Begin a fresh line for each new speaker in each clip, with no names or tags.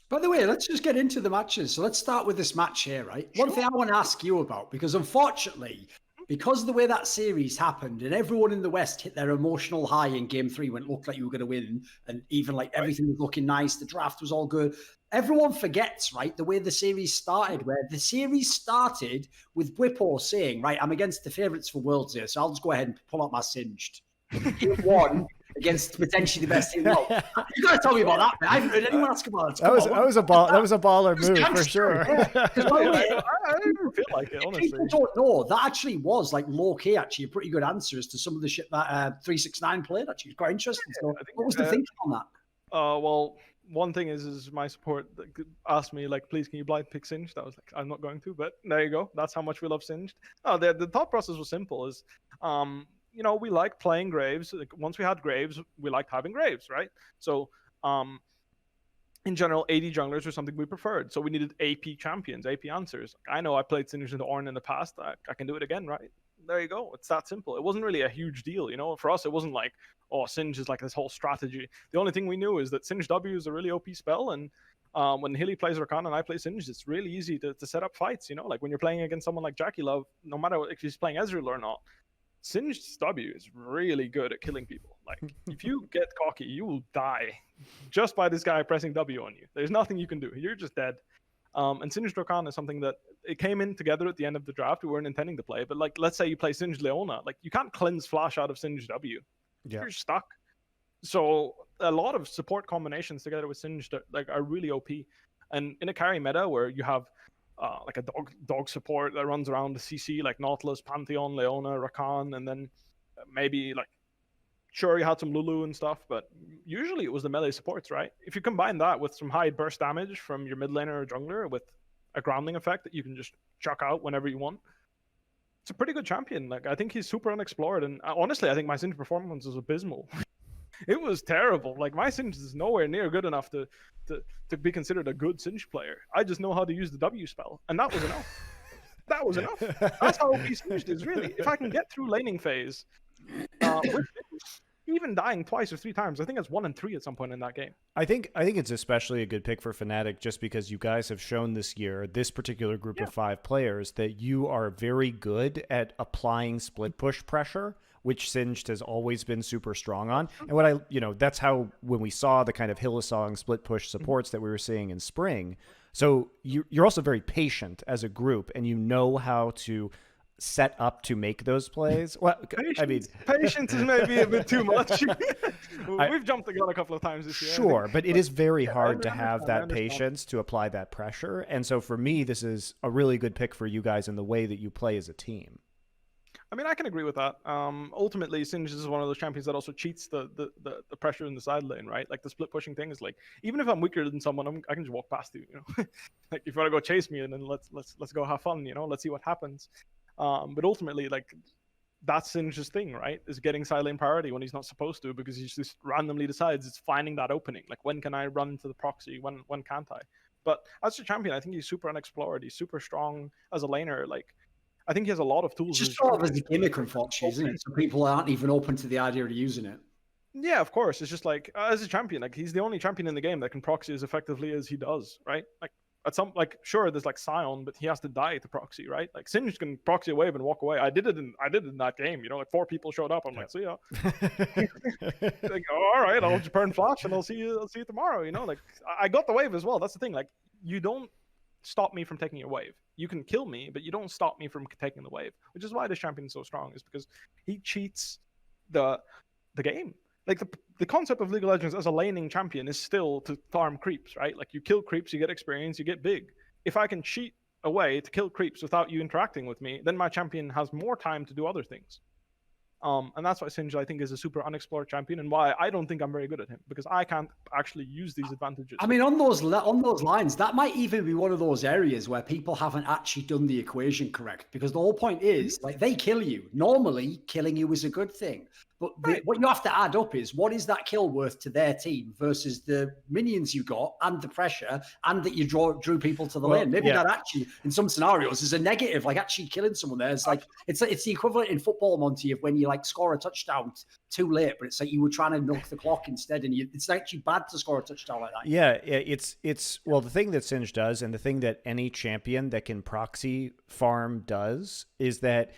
By the way, let's just get into the matches. So let's start with this match here, right? One thing I want to ask you about, because unfortunately, because of the way that series happened and everyone in the West hit their emotional high in game 3 when it looked like you were going to win, and even like everything was looking nice, the draft was all good. Everyone forgets, right, the way the series started, where the series started with Bwipo saying, right, I'm against the favourites for Worlds here, so I'll just go ahead and pull out my Singed. Game 1 against potentially the best team. No, you got to tell me about that, man. I haven't heard anyone ask about that.
That was a baller move for sure.
I don't feel like it, honestly.
People don't know that actually was like low key, actually a pretty good answers to some of the shit that 369 played. Actually, it was quite interesting. So, what was the thinking on that?
Well, one thing is my support asked me, like, please, can you blind pick Singed? I was like, I'm not going to, but there you go. That's how much we love Singed. No, the thought process was simple. Is you know, we like playing Graves. Like, once we had Graves, we liked having Graves, right? So, in general, AD junglers were something we preferred. So we needed AP champions, AP answers. I know I played Singed into Ornn in the past. I can do it again, right? There you go. It's that simple. It wasn't really a huge deal, you know. For us, it wasn't like, oh, Singed is like this whole strategy. The only thing we knew is that Singed W is a really OP spell, and when Hilly plays Rakan and I play Singed, it's really easy to set up fights, you know. Like when you're playing against someone like Jackie Love, no matter if he's playing Ezreal or not, Singed's W is really good at killing people. Like, if you get cocky, you will die just by this guy pressing W on you. There's nothing you can do. You're just dead. And Singed Rakan is something that it came in together at the end of the draft. We weren't intending to play, but like, let's say you play Singed Leona, like you can't cleanse flash out of Singed W. Yeah. You're stuck. So a lot of support combinations together with Singed are really OP. And in a carry meta where you have like a dog support that runs around the CC, like Nautilus, Pantheon, Leona, Rakan, and then maybe like, sure, you had some Lulu and stuff, but usually it was the melee supports, right? If you combine that with some high burst damage from your mid laner or jungler with a grounding effect that you can just chuck out whenever you want, it's a pretty good champion. Like, I think he's super unexplored, and honestly, I think my Singed performance was abysmal. It was terrible. Like, my Singed is nowhere near good enough to be considered a good Singed player. I just know how to use the W spell, and that was enough. That was enough. That's how OP Singed is, really. If I can get through laning phase, with even dying twice or 3 times, I think it's 1 and 3 at some point in that game.
I think it's especially a good pick for Fnatic just because you guys have shown this year, this particular group of 5 players, that you are very good at applying split push pressure, which Singed has always been super strong on. And what that's how, when we saw the kind of Hillesong split push supports that we were seeing in spring. So you're also very patient as a group, and you know how to set up to make those plays. Well,
patience,
I mean,
patience is maybe a bit too much. We've jumped the gun a couple of times this year.
Sure, but it is very hard to have that patience to apply that pressure. And so for me, this is a really good pick for you guys in the way that you play as a team.
I mean, I can agree with that. Ultimately, Singed is one of those champions that also cheats the pressure in the side lane, right? Like, the split pushing thing is like, even if I'm weaker than someone, I can just walk past you, you know? Like, if you want to go chase me, and then let's go have fun, you know? Let's see what happens. But ultimately, like, that's Singed's thing, right? Is getting side lane priority when he's not supposed to, because he just randomly decides it's finding that opening. Like, when can I run into the proxy? When can't I? But as a champion, I think he's super unexplored. He's super strong as a laner. Like, I think he has a lot of tools.
It's just sort of as a gimmick, unfortunately, isn't it? So people aren't even open to the idea of using it.
Yeah, of course. It's just like, as a champion, like, he's the only champion in the game that can proxy as effectively as he does, right? Like, at some, like, sure, there's like Sion, but he has to die to proxy, right? Like, Singed can proxy a wave and walk away. I did it in that game, you know, like 4 people showed up. I'm like, see ya. Like, all right, I'll just burn flash and I'll see you tomorrow, you know? Like, I got the wave as well. That's the thing. Like, you don't stop me from taking your wave. You can kill me, but you don't stop me from taking the wave, which is why this champion is so strong, is because he cheats the game. Like, the concept of League of Legends as a laning champion is still to farm creeps, right? Like, you kill creeps, you get experience, you get big. If I can cheat a way to kill creeps without you interacting with me, then my champion has more time to do other things. And that's why Singed, I think, is a super unexplored champion, and why I don't think I'm very good at him, because I can't actually use these advantages.
I mean, on those lines, that might even be one of those areas where people haven't actually done the equation correct, because the whole point is, like, they kill you. Normally, killing you is a good thing. But what you have to add up is, what is that kill worth to their team versus the minions you got and the pressure, and that you drew people to the lane? Maybe that actually, in some scenarios, is a negative. Like, actually killing someone there is like, it's the equivalent in football, Monty, of when you you like score a touchdown too late, but it's like you were trying to milk the clock instead, and it's actually bad to score a touchdown like that.
Yeah, it's well, the thing that Singe does, and the thing that any champion that can proxy farm does, is that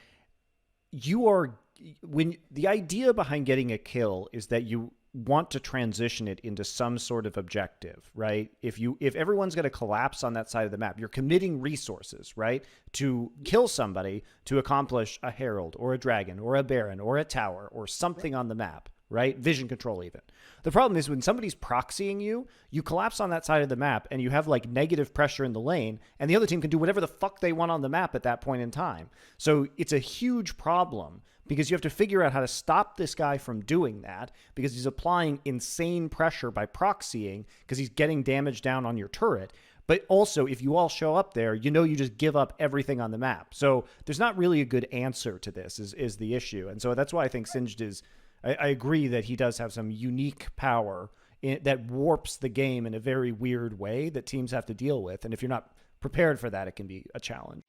when the idea behind getting a kill is that you want to transition it into some sort of objective, right? If everyone's going to collapse on that side of the map, you're committing resources, right, to kill somebody to accomplish a herald or a dragon or a baron or a tower or something on the map, right? Vision control even. The problem is when somebody's proxying you, you collapse on that side of the map and you have like negative pressure in the lane, and the other team can do whatever the fuck they want on the map at that point in time. So it's a huge problem, because you have to figure out how to stop this guy from doing that, because he's applying insane pressure by proxying, because he's getting damage down on your turret. But also, if you all show up there, you know you just give up everything on the map. So there's not really a good answer to this is the issue. And so that's why I think Singed is... I agree that he does have some unique power that warps the game in a very weird way that teams have to deal with. And if you're not prepared for that, it can be a challenge.